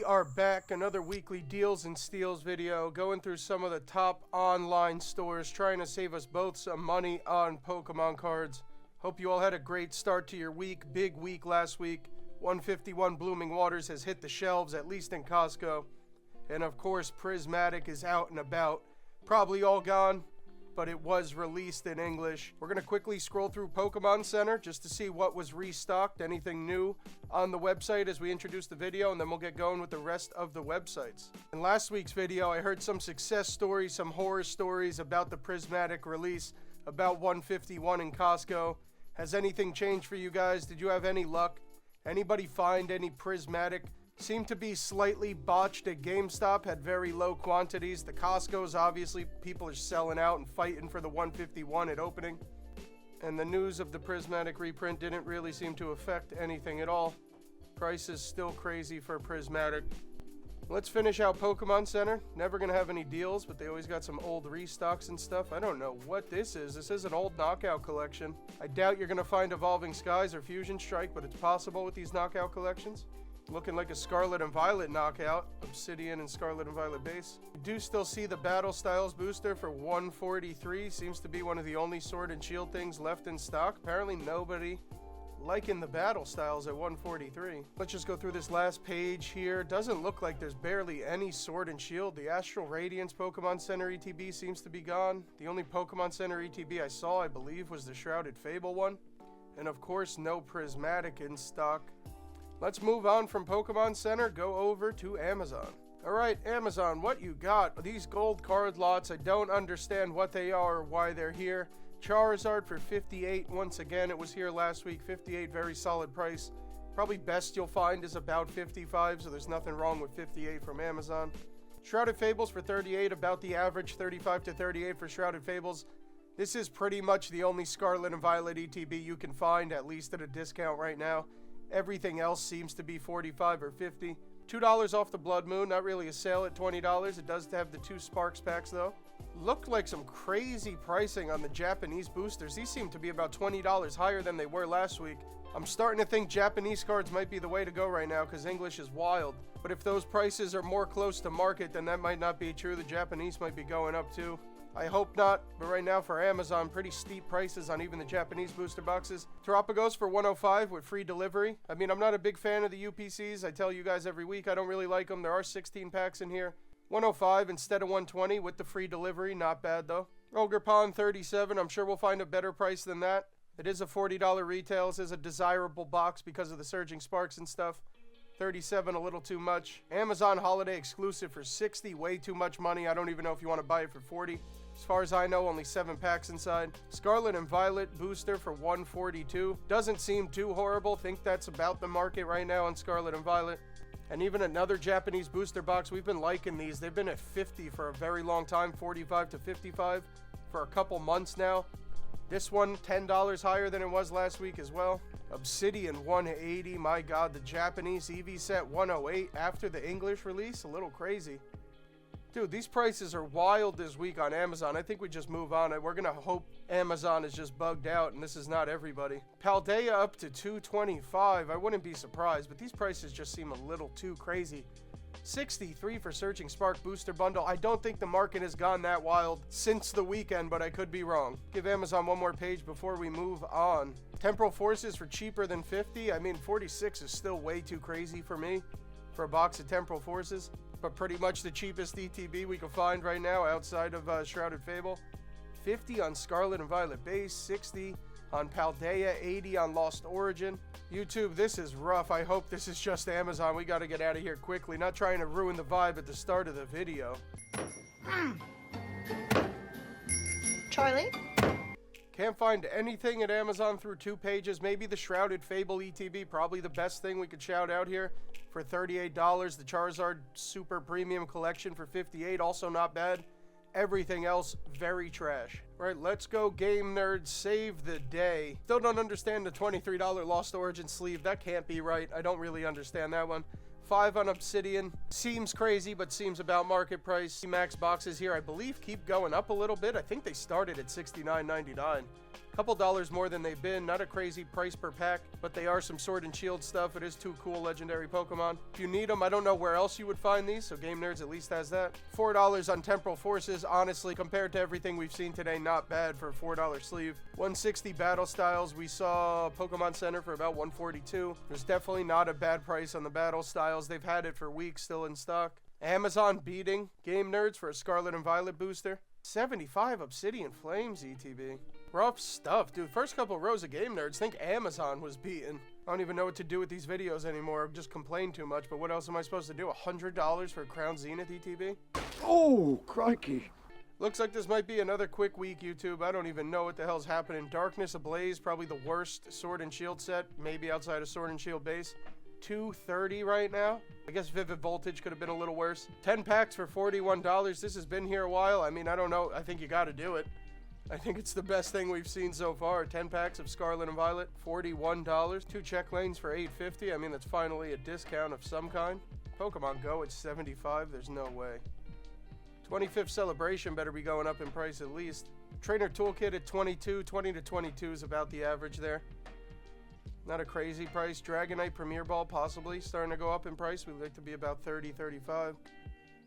We are back, another weekly deals and steals video, going through some of the top online stores, trying to save us both some money on Pokemon cards. Hope you all had a great start to your week. Big week last week. 151 Blooming Waters has hit the shelves, at least in Costco. And of course, Prismatic is out and about. Probably all gone, but it was released in English. We're going to quickly scroll through Pokemon Center just to see what was restocked, anything new on the website as we introduce the video, and then we'll get going with the rest of the websites. In last week's video, I heard some success stories, some horror stories about the Prismatic release, about 151 in Costco. Has anything changed for you guys? Did you have any luck? Anybody find any Prismatic? Seemed to be slightly botched at GameStop, had very low quantities. The Costco's, obviously, people are selling out and fighting for the 151 at opening. And the news of the Prismatic reprint didn't really seem to affect anything at all. Price is still crazy for Prismatic. Let's finish out Pokemon Center. Never gonna have any deals, but they always got some old restocks and stuff. I don't know what this is. This is an old knockout collection. I doubt you're gonna find Evolving Skies or Fusion Strike, but it's possible with these knockout collections. Looking like a Scarlet and Violet knockout. Obsidian and Scarlet and Violet base. You do still see the Battle Styles booster for 143. Seems to be one of the only Sword and Shield things left in stock. Apparently nobody liking the Battle Styles at 143. Let's just go through this last page here. Doesn't look like there's barely any Sword and Shield. The Astral Radiance Pokemon Center ETB seems to be gone. The only Pokemon Center ETB I saw, I believe, was the Shrouded Fable one. And of course, no Prismatic in stock. Let's move on from Pokemon Center, go over to Amazon. Alright, Amazon, what you got? These gold card lots, I don't understand what they are or why they're here. Charizard for 58, once again, it was here last week, 58, very solid price. Probably best you'll find is about 55, so there's nothing wrong with 58 from Amazon. Shrouded Fables for 38, about the average, 35 to 38 for Shrouded Fables. This is pretty much the only Scarlet and Violet ETB you can find, at least at a discount right now. Everything else seems to be 45 or 50. $2 off the Blood Moon, not really a sale at $20. It does have the 2 Sparks packs though. Looked like some crazy pricing on the Japanese boosters. These seem to be about $20 higher than they were last week. I'm starting to think Japanese cards might be the way to go right now because English is wild. But if those prices are more close to market, then that might not be true. The Japanese might be going up too. I hope not, but right now for Amazon, pretty steep prices on even the Japanese booster boxes. Terapagos for 105 with free delivery. I mean, I'm not a big fan of the UPCs. I tell you guys every week I don't really like them. There are 16 packs in here. 105 instead of 120 with the free delivery. Not bad though. Ogerpon 37. I'm sure we'll find a better price than that. It is a $40 retail. This is a desirable box because of the Surging Sparks and stuff. 37, a little too much. Amazon holiday exclusive for 60, way too much money. I don't even know if you want to buy it for 40. As far as I know, only 7 packs inside. Scarlet and Violet booster for 142. Doesn't seem too horrible. Think that's about the market right now on Scarlet and Violet. And even another Japanese booster box. We've been liking these. They've been at 50 for a very long time. 45 to 55 for a couple months now. This one, $10 higher than it was last week as well. Obsidian 180. My God, the Japanese EV set 108 after the English release. A little crazy. Dude, these prices are wild this week on Amazon. I think we just move on. We're going to hope Amazon is just bugged out and this is not everybody. Paldea up to 225. I wouldn't be surprised, but these prices just seem a little too crazy. 63 for Searching Spark Booster Bundle. I don't think the market has gone that wild since the weekend, but I could be wrong. Give Amazon one more page before we move on. Temporal Forces for cheaper than 50. I mean, 46 is still way too crazy for me for a box of Temporal Forces. But pretty much the cheapest ETB we can find right now outside of Shrouded Fable. 50 on Scarlet and Violet base, 60 on Paldea, 80 on Lost Origin. YouTube, this is rough. I hope this is just Amazon. We got to get out of here quickly. Not trying to ruin the vibe at the start of the video. Charlie? Can't find anything at Amazon through 2 pages. Maybe the Shrouded Fable ETB, probably the best thing we could shout out here for $38. The Charizard Super Premium Collection for $58, also not bad. Everything else, very trash. Right, let's go Game Nerdz, save the day. Still don't understand the $23 Lost Origin sleeve. That can't be right. I don't really understand that one. 5 on Obsidian. Seems crazy, but seems about market price. Max boxes here, I believe, keep going up a little bit. I think they started at $69.99. Couple dollars more than they've been. Not a crazy price per pack, but they are some Sword and Shield stuff. It is 2 cool legendary Pokemon. If you need them, I don't know where else you would find these, so Game Nerdz at least has that. $4 on Temporal Forces. Honestly, compared to everything we've seen today, not bad for a $4 sleeve. $160 Battle Styles. We saw Pokemon Center for about $142. There's definitely not a bad price on the Battle Styles. They've had it for weeks, still in stock. Amazon beating Game Nerdz for a Scarlet and Violet booster. 75 Obsidian Flames ETB. Rough stuff, dude. First couple rows of Game Nerdz, think Amazon was beaten. I don't even know what to do with these videos anymore. I just complain too much, but what else am I supposed to do? $100 for Crown Zenith ETB? Oh, crikey. Looks like this might be another quick week, YouTube. I don't even know what the hell's happening. Darkness Ablaze, probably the worst Sword and Shield set, maybe outside of Sword and Shield base. $230 right now. I guess Vivid Voltage could have been a little worse. 10 packs for $41. This has been here a while. I mean, I don't know. I think you got to do it. I think it's the best thing we've seen so far. 10 packs of Scarlet and Violet, $41. 2 check lanes for $8.50. I mean, that's finally a discount of some kind. Pokemon Go at $75. There's no way. 25th Celebration better be going up in price at least. Trainer Toolkit at $22. 20 to 22 is about the average there. Not a crazy price. Dragonite Premier Ball possibly starting to go up in price. We'd like to be about 30, 35.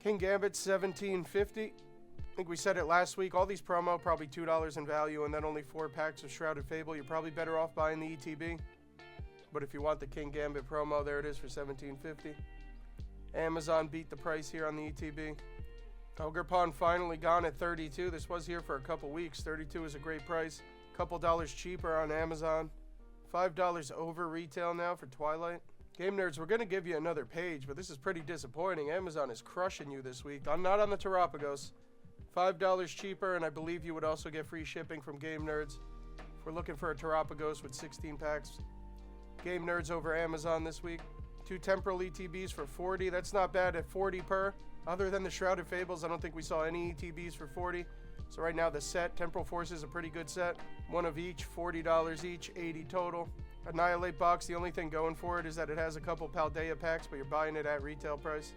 King Gambit $17.50. I think we said it last week. All these promo probably $2 in value, and then only 4 packs of Shrouded Fable. You're probably better off buying the ETB. But if you want the King Gambit promo, there it is for $17.50. Amazon beat the price here on the ETB. Ogerpon finally gone at $32. This was here for a couple weeks. $32 is a great price. Couple dollars cheaper on Amazon. $5 over retail now for Twilight. Game Nerdz, we're going to give you another page, but this is pretty disappointing. Amazon is crushing you this week. I'm not on the Terapagos. $5 cheaper, and I believe you would also get free shipping from Game Nerdz. If we're looking for a Terapagos with 16 packs. Game Nerdz over Amazon this week. 2 Temporal ETBs for $40. That's not bad at $40 per. Other than the Shrouded Fables, I don't think we saw any ETBs for $40. So right now the set, Temporal Force is a pretty good set. One of each, $40 each, $80 total. Annihilate box, the only thing going for it is that it has a couple Paldea packs, but you're buying it at retail price.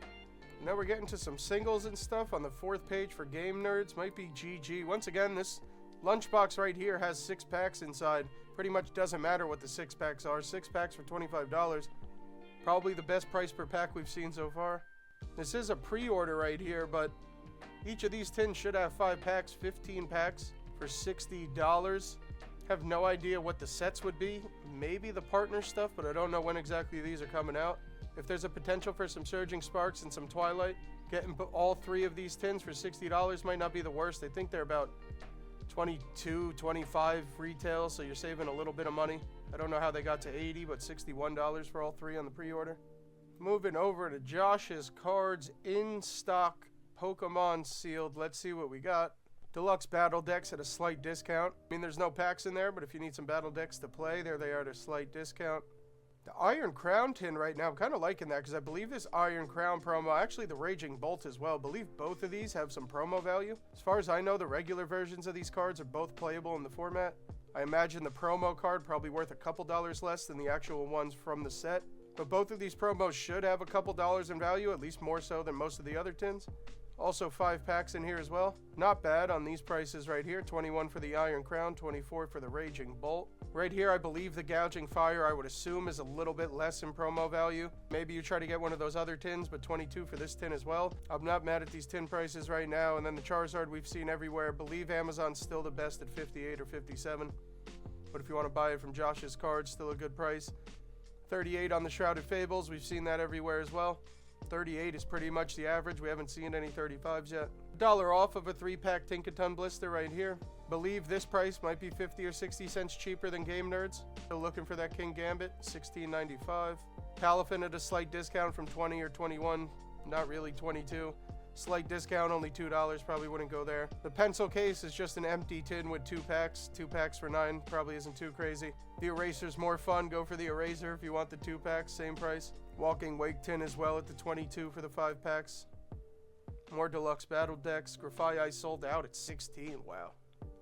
Now we're getting to some singles and stuff on the 4th page for Game Nerdz. Might be GG. Once again, this lunchbox right here has 6 packs inside. Pretty much doesn't matter what the 6 packs are. 6 packs for $25. Probably the best price per pack we've seen so far. This is a pre-order right here, but each of these tins should have 5 packs, 15 packs for $60. Have no idea what the sets would be. Maybe the partner stuff, but I don't know when exactly these are coming out. If there's a potential for some Surging Sparks and some Twilight, getting all 3 of these tins for $60 might not be the worst. I think they're about $22, $25 retail, so you're saving a little bit of money. I don't know how they got to $80, but $61 for all 3 on the pre-order. Moving over to Josh's cards in stock, Pokemon sealed. Let's see what we got. Deluxe Battle Decks at a slight discount. I mean, there's no packs in there, but if you need some Battle Decks to play, there they are at a slight discount. The Iron Crown tin right now, I'm kind of liking that because I believe this Iron Crown promo, actually the Raging Bolt as well, I believe both of these have some promo value. As far as I know, the regular versions of these cards are both playable in the format. I imagine the promo card probably worth a couple dollars less than the actual ones from the set. But both of these promos should have a couple dollars in value, at least more so than most of the other tins. Also 5 packs in here as well. Not bad on these prices right here. 21 for the Iron Crown, 24 for the Raging Bolt. Right here, I believe the Gouging Fire, I would assume, is a little bit less in promo value. Maybe you try to get one of those other tins, but 22 for this tin as well. I'm not mad at these tin prices right now. And then the Charizard we've seen everywhere. I believe Amazon's still the best at 58 or 57. But if you want to buy it from Josh's cards, still a good price. 38 on the Shrouded Fables. We've seen that everywhere as well. 38 is pretty much the average. We haven't seen any 35s yet. $1 off of a 3-pack Tinkaton blister right here. Believe this price might be 50 or 60 cents cheaper than Game Nerdz. Still looking for that King Gambit, $16.95. Palafin at a slight discount from 20 or 21, not really 22. Slight discount, only $2, probably wouldn't go there. The pencil case is just an empty tin with 2 packs. 2 packs for $9, probably isn't too crazy. The eraser's more fun, go for the eraser if you want the 2 packs, same price. Walking Wake tin as well at the 22 for the 5 packs. More deluxe battle decks. Grafai sold out at 16, wow.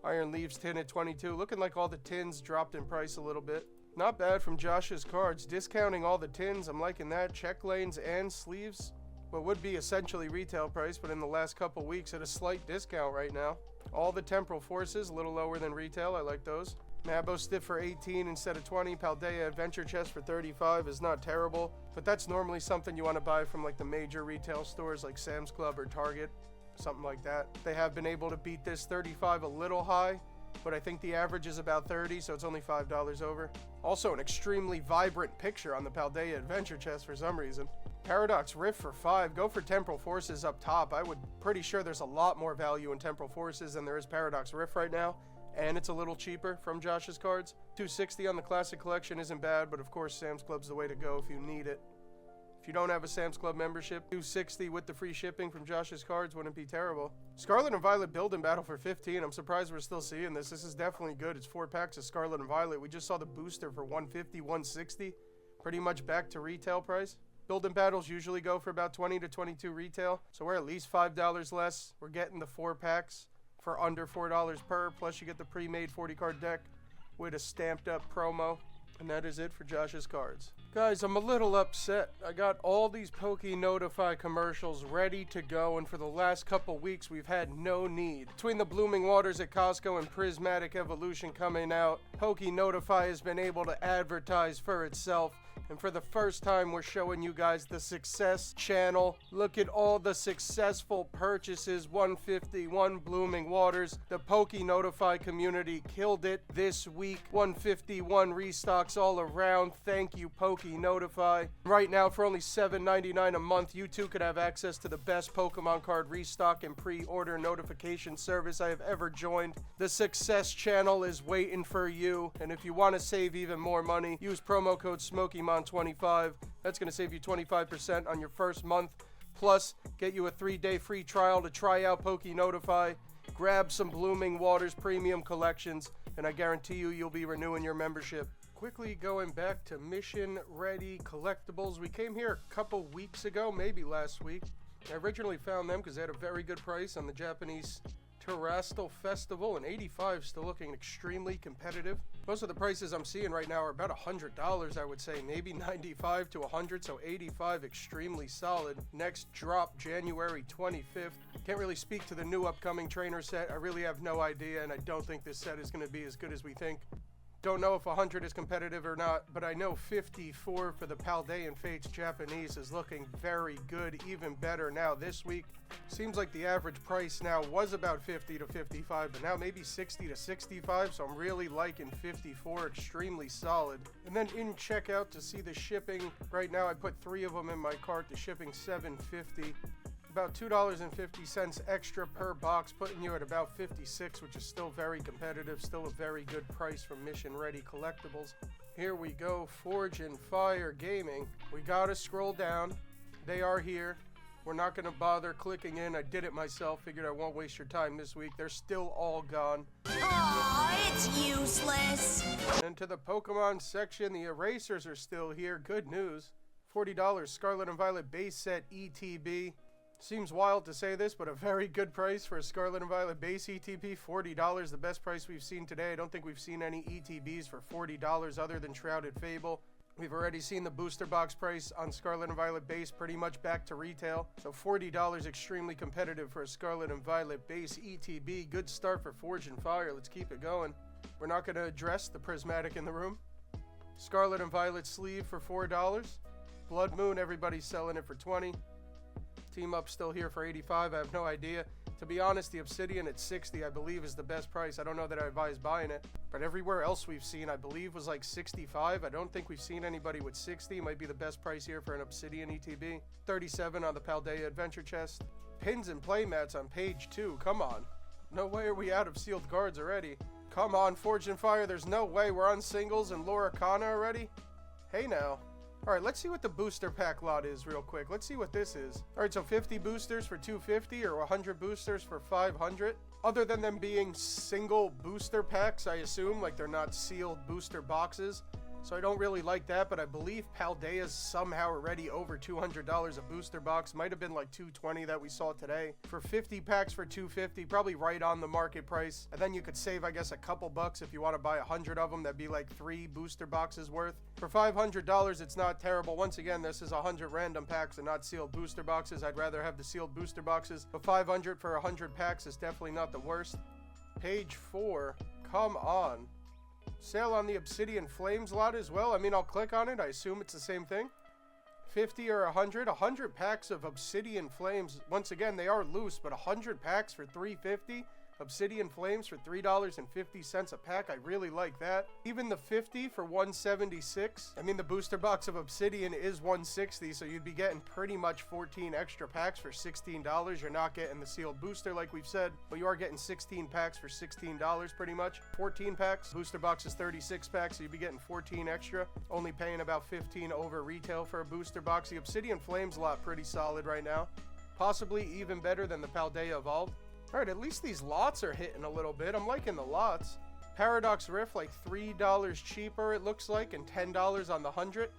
Iron Leaves tin at 22, looking like all the tins dropped in price a little bit. Not bad from Josh's cards, discounting all the tins, I'm liking that. Check lanes and sleeves. What would be essentially retail price, but in the last couple weeks at a slight discount right now. All the Temporal Forces, a little lower than retail, I like those. Mabo Stiff for 18 instead of 20. Paldea Adventure Chest for 35 is not terrible, but that's normally something you want to buy from like the major retail stores like Sam's Club or Target, something like that. They have been able to beat this 35 a little high, but I think the average is about 30, so it's only $5 over. Also, an extremely vibrant picture on the Paldea Adventure Chest for some reason. Paradox Rift for 5. Go for Temporal Forces up top. I would pretty sure there's a lot more value in Temporal Forces than there is Paradox Rift right now, and it's a little cheaper from Josh's cards. $260 on the Classic Collection isn't bad, but of course Sam's Club's the way to go if you need it. If you don't have a Sam's Club membership, $260 with the free shipping from Josh's cards wouldn't be terrible. Scarlet and Violet Build and Battle for 15. I'm surprised we're still seeing this. This is definitely good. It's 4 packs of Scarlet and Violet. We just saw the booster for $150, $160. Pretty much back to retail price. Build and Battles usually go for about $20 to $22 retail, so we're at least $5 less. We're getting the 4 packs for under $4 per, plus you get the pre-made 40 card deck with a stamped up promo. And that is it for Josh's cards. Guys, I'm a little upset. I got all these PokeNotify commercials ready to go, and for the last couple weeks we've had no need. Between the Blooming Waters at Costco and Prismatic Evolution coming out, PokeNotify has been able to advertise for itself. And for the first time, we're showing you guys the success channel. Look at all the successful purchases. 151 Blooming Waters. The PokeNotify community killed it this week. 151 restocks all around. Thank you, PokeNotify. Right now, for only $7.99 a month, you too could have access to the best Pokemon card restock and pre-order notification service I have ever joined. The success channel is waiting for you. And if you want to save even more money, use promo code SMOKYMON25. That's going to save you 25% on your first month. Plus, get you a 3-day free trial to try out PokeNotify. Grab some Blooming Waters premium collections, and I guarantee you'll be renewing your membership. Quickly going back to Mission Ready Collectibles. We came here a couple weeks ago, maybe last week. I originally found them because they had a very good price on the Japanese Terastal Festival, and 85 still looking extremely competitive. Most of the prices I'm seeing right now are about $100, I would say, maybe 95 to 100, so 85 extremely solid. Next drop January 25th. Can't really speak to the new upcoming trainer set. I really have no idea, and I don't think this set is going to be as good as we think. Don't know if 100 is competitive or not, but I know 54 for the Paldean Fates Japanese is looking very good, even better now this week. Seems like the average price now was about 50 to 55, but now maybe 60 to 65, so I'm really liking 54, extremely solid. And then in checkout to see the shipping, right now I put 3 of them in my cart, the shipping $7.50. About $2.50 extra per box, putting you at about 56, which is still very competitive, still a very good price from Mission Ready Collectibles. Here we go, Forge and Fire Gaming. We gotta scroll down. They are here. We're not gonna bother clicking in. I did it myself, figured I won't waste your time this week. They're still all gone. Aw, it's useless. And to the Pokemon section, the erasers are still here. Good news. $40 Scarlet and Violet base set ETB. Seems wild to say this, but a very good price for a Scarlet and Violet base ETB. $40, the best price we've seen today. I don't think we've seen any ETBs for $40 other than Shrouded Fable. We've already seen the booster box price on Scarlet and Violet base pretty much back to retail. So $40 extremely competitive for a Scarlet and Violet base ETB. Good start for Forge and Fire. Let's keep it going. We're not going to address the Prismatic in the room. Scarlet and Violet sleeve for $4. Blood Moon, everybody's selling it for $20. Team Up still here for $85. I have no idea. To be honest, the Obsidian at $60 I believe is the best price. I don't know that I advise buying it, but everywhere else we've seen I believe was like $65. I don't think we've seen anybody with $60. Might be the best price here for an Obsidian ETB. $37 on the Paldea Adventure Chest. Pins and playmats on page 2. Come on. No way are we out of sealed cards already. Come on, Forge and Fire. There's no way we're on singles and Loracana already. Hey now. Alright, let's see what the booster pack lot is real quick. Let's see what this is. Alright, so 50 boosters for $250 or 100 boosters for $500. Other than them being single booster packs, I assume, like they're not sealed booster boxes. So I don't really like that, but I believe Paldea's somehow already over $200 a booster box. Might have been like $220 that we saw today. For 50 packs for $250, probably right on the market price. And then you could save, I guess, a couple bucks if you want to buy 100 of them. That'd be like 3 booster boxes worth. For $500, it's not terrible. Once again, this is 100 random packs and not sealed booster boxes. I'd rather have the sealed booster boxes. But $500 for 100 packs is definitely not the worst. Page 4. Come on. Sale on the Obsidian Flames lot as well. I mean, I'll click on it. I assume it's the same thing. 50 or 100. 100 packs of Obsidian Flames. Once again, they are loose, but 100 packs for $3.50. Obsidian Flames for $3.50 a pack. I really like that. Even the 50 for $176. I mean, the booster box of Obsidian is $160, so you'd be getting pretty much 14 extra packs for $16. You're not getting the sealed booster like we've said, but you are getting 16 packs for $16 pretty much. 14 packs. Booster box is 36 packs, so you'd be getting 14 extra. Only paying about 15 over retail for a booster box. The Obsidian Flames lot pretty solid right now. Possibly even better than the Paldea Evolved. Alright, at least these lots are hitting a little bit. I'm liking the lots. Paradox Rift, like $3 cheaper, it looks like, and $10 on the 100.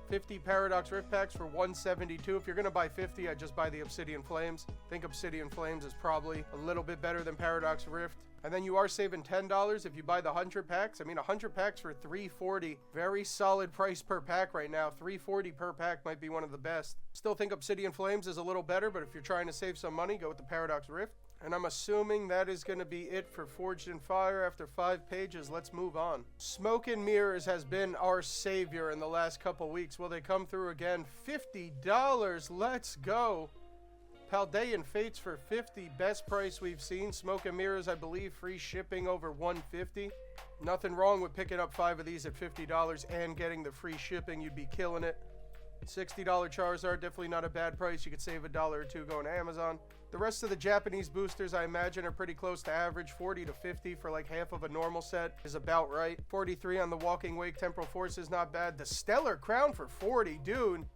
50 Paradox Rift packs for $172. If you're going to buy 50, I'd just buy the Obsidian Flames. I think Obsidian Flames is probably a little bit better than Paradox Rift. And then you are saving $10 if you buy the 100 packs. I mean, 100 packs for $340. Very solid price per pack right now. $340 per pack might be one of the best. Still think Obsidian Flames is a little better, but if you're trying to save some money, go with the Paradox Rift. And I'm assuming that is going to be it for Forged in Fire after 5 pages. Let's move on. Smoke and Mirrors has been our savior in the last couple weeks. Will they come through again? $50. Let's go. Paldean Fates for $50. Best price we've seen. Smoke and Mirrors, I believe, free shipping over $150. Nothing wrong with picking up 5 of these at $50 and getting the free shipping. You'd be killing it. $60 Charizard, definitely not a bad price. You could save $1 or $2 going to Amazon. The rest of the Japanese boosters, I imagine, are pretty close to average. 40 to 50 for like half of a normal set is about right. 43 on the Walking Wake Temporal Force is not bad. The Stellar Crown for 40, dude.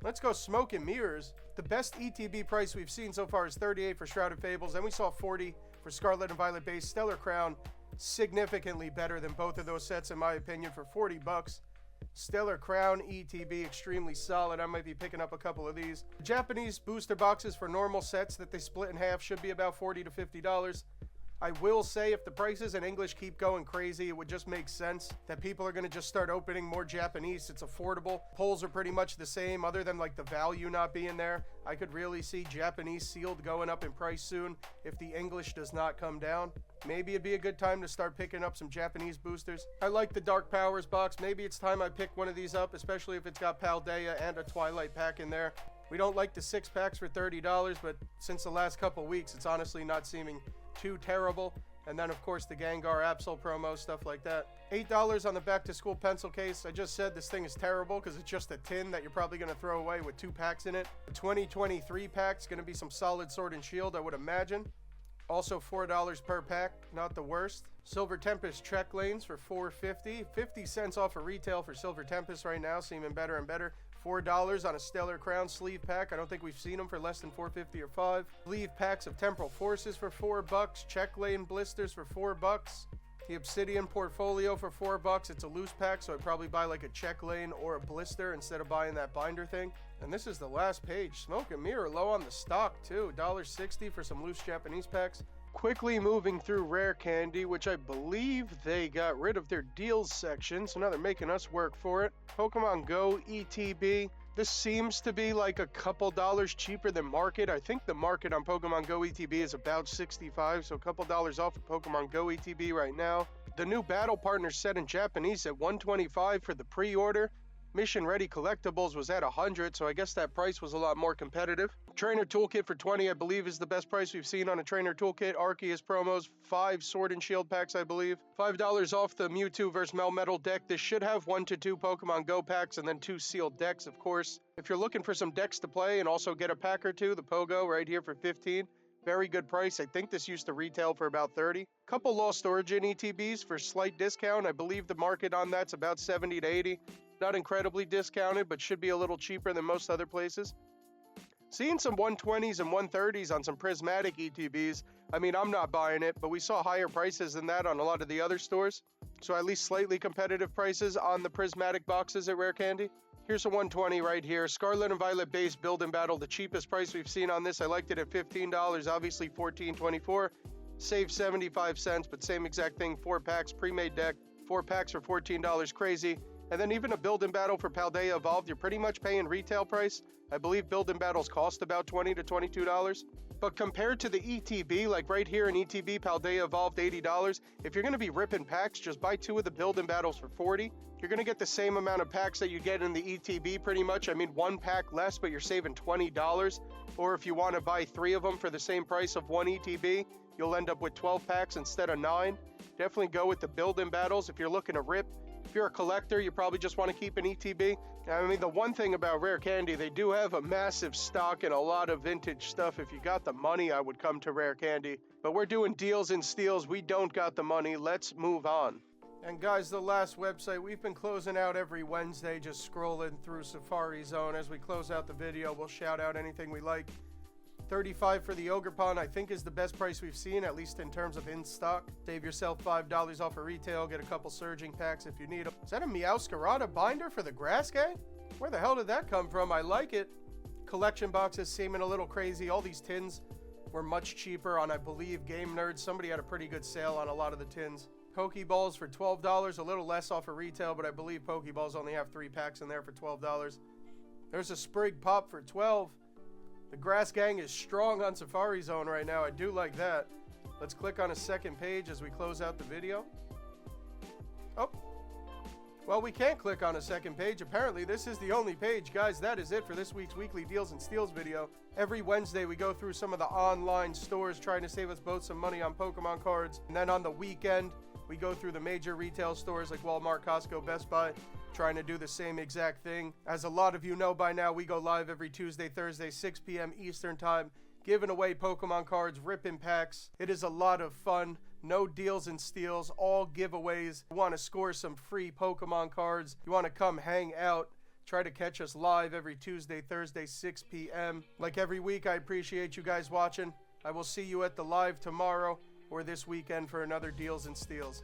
Let's go Smoke and Mirrors. The best ETB price we've seen so far is 38 for Shrouded Fables. Then we saw 40 for Scarlet and Violet base. Stellar Crown, significantly better than both of those sets in my opinion for $40. Stellar Crown ETB, extremely solid. I might be picking up a couple of these. Japanese booster boxes for normal sets that they split in half should be about $40 to $50. I will say if the prices in English keep going crazy, it would just make sense that people are going to just start opening more Japanese. It's affordable. Polls are pretty much the same other than like the value not being there. I could really see Japanese sealed going up in price soon if the English does not come down. Maybe it'd be a good time to start picking up some Japanese boosters. I like the Dark Powers box. Maybe it's time I pick one of these up, especially if it's got Paldea and a Twilight pack in there. We don't like the 6 packs for $30, but since the last couple weeks, it's honestly not seeming too terrible. And then, of course, the Gengar Absol promo, stuff like that. $8 on the back-to-school pencil case. I just said this thing is terrible because it's just a tin that you're probably going to throw away with 2 packs in it. The 2023 pack's going to be some solid Sword and Shield, I would imagine. Also $4 per pack, not the worst. Silver Tempest Trek Lanes for $4.50. 50 cents off of retail for Silver Tempest right now, seeming better and better. $4 on a Stellar Crown sleeve pack. I don't think we've seen them for less than $4.50 or $5. Sleeve packs of Temporal Forces for $4. Check Lane blisters for $4. The Obsidian Portfolio for $4. It's a loose pack, so I'd probably buy like a Check Lane or a blister instead of buying that binder thing. And this is the last page. Smoke and Mirror low on the stock too. $1.60 for some loose Japanese packs. Quickly moving through Rare Candy, which I believe they got rid of their deals section, so now they're making us work for it. Pokemon Go ETB. This seems to be like a couple dollars cheaper than market. I think the market on Pokemon Go ETB is about $65, so a couple dollars off of Pokemon Go ETB right now. The new Battle Partner set in Japanese at $125 for the pre-order. Mission Ready Collectibles was at $100, so I guess that price was a lot more competitive. Trainer Toolkit for $20, I believe, is the best price we've seen on a Trainer Toolkit. Arceus promos, 5 Sword and Shield packs, I believe. $5 off the Mewtwo vs. Melmetal deck. This should have 1 to 2 Pokemon Go packs and then 2 sealed decks, of course. If you're looking for some decks to play and also get a pack or 2, the Pogo right here for $15. Very good price. I think this used to retail for about $30. Couple Lost Origin ETBs for slight discount. I believe the market on that's about $70 to $80. Not incredibly discounted, but should be a little cheaper than most other places. Seeing some 120s and 130s on some Prismatic ETBs. I mean, I'm not buying it, but we saw higher prices than that on a lot of the other stores. So at least slightly competitive prices on the Prismatic boxes at Rare Candy. Here's a 120 right here. Scarlet and Violet base build and battle. The cheapest price we've seen on this. I liked it at $15, obviously $14.24. Save 75 cents, but same exact thing. 4 packs, pre-made deck. 4 packs for $14, crazy. And then even a build and battle for Paldea Evolved, you're pretty much paying retail price. I believe build and battles cost about $20 to $22. But compared to the ETB, like right here in ETB, Paldea Evolved $80, if you're going to be ripping packs, just buy 2 of the build and battles for $40. You're going to get the same amount of packs that you get in the ETB pretty much. I mean, 1 pack less, but you're saving $20. Or if you want to buy 3 of them for the same price of 1 ETB, you'll end up with 12 packs instead of 9. Definitely go with the build and battles if you're looking to rip. If you're a collector, you probably just want to keep an ETB. I mean, the one thing about Rare Candy, they do have a massive stock and a lot of vintage stuff. If you got the money, I would come to Rare Candy. But we're doing deals and steals. We don't got the money. Let's move on. And guys, the last website, we've been closing out every Wednesday, just scrolling through Safari Zone. As we close out the video, we'll shout out anything we like. $35 for the Ogerpon, I think, is the best price we've seen, at least in terms of in stock. Save yourself $5 off of retail, get a couple surging packs if you need them. Is that a Meowscarada binder for the Grass Gang? Where the hell did that come from? I like it. Collection boxes seeming a little crazy. All these tins were much cheaper on, I believe, Game Nerdz. Somebody had a pretty good sale on a lot of the tins. Pokeballs for $12, a little less off of retail, but I believe Pokeballs only have 3 packs in there for $12. There's a Sprig Pop for $12. The Grass Gang is strong on Safari Zone right now. I do like that. Let's click on a second page as we close out the video. Oh. Well, we can't click on a second page. Apparently, this is the only page. Guys, that is it for this week's weekly Deals and Steals video. Every Wednesday, we go through some of the online stores trying to save us both some money on Pokemon cards. And then on the weekend, we go through the major retail stores like Walmart, Costco, Best Buy, trying to do the same exact thing. As a lot of you know by now, we go live every Tuesday, Thursday, 6 p.m. Eastern time, giving away Pokemon cards, ripping packs. It is a lot of fun. No deals and steals, all giveaways. You want to score some free Pokemon cards, you want to come hang out, try to catch us live every Tuesday, Thursday, 6 p.m. Like every week, I appreciate you guys watching. I will see you at the live tomorrow or this weekend for another Deals and Steals.